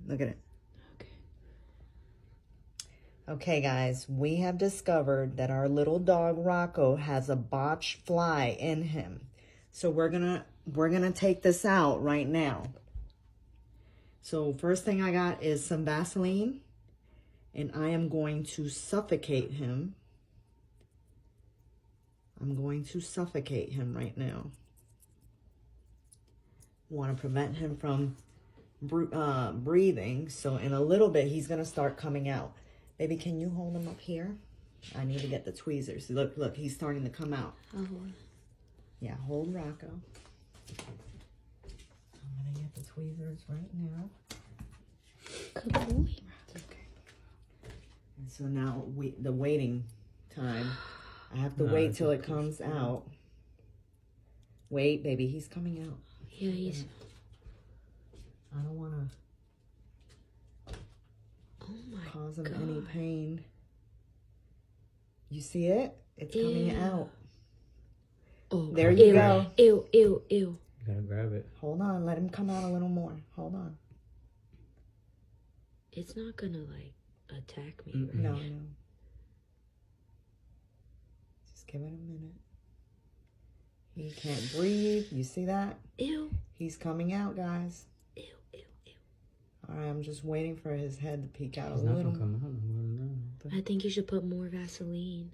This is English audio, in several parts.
Look at it. Okay, guys, we have discovered that our little dog Rocco has a botched fly in him. So we're gonna take this out right now. So first thing I got is some Vaseline, and I am going to suffocate him. I'm going to suffocate him right now. Want to prevent him from breathing. So in a little bit, he's gonna start coming out. Baby, can you hold him up here? I need to get the tweezers. Look, he's starting to come out. I'll hold. Yeah, hold Rocco. I'm gonna get the tweezers right now. Good boy. Okay. And so now the waiting time. I have to wait till it comes out. Wait, baby, he's coming out. Yeah, he's. I don't want to cause him any pain. You see it? It's coming out. Oh, there you go. Ew. You gotta grab it. Hold on. Let him come out a little more. Hold on. It's not gonna, like, attack me. Right? No. Just give it a minute. He can't breathe. You see that? Ew. He's coming out, guys. Ew. All right, I'm just waiting for his head to peek out He's a not little. gonna come out no more than that. I think you should put more Vaseline.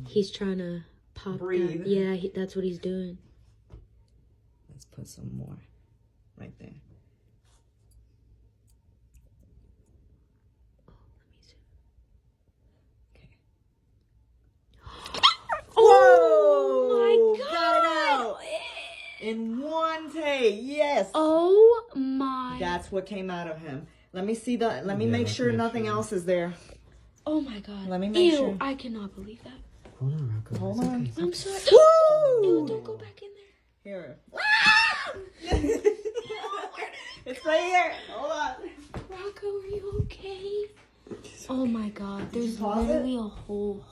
He's trying to pop. Breathe. Yeah, that's what he's doing. Let's put some more right there. Oh, let me see. Okay. Oh my God! Got it out in one take. Yes. Oh my! That's what came out of him. Let me see the. Let me make sure nothing else is there. Oh my God! Let me make sure. I cannot believe that. Hold on, Rocco. Hold It's on. okay. I'm sorry. Woo! Ew, don't go back in there. Here. It's right here. Hold on. Rocco, are you okay? Oh my God! There's pause it? literally a whole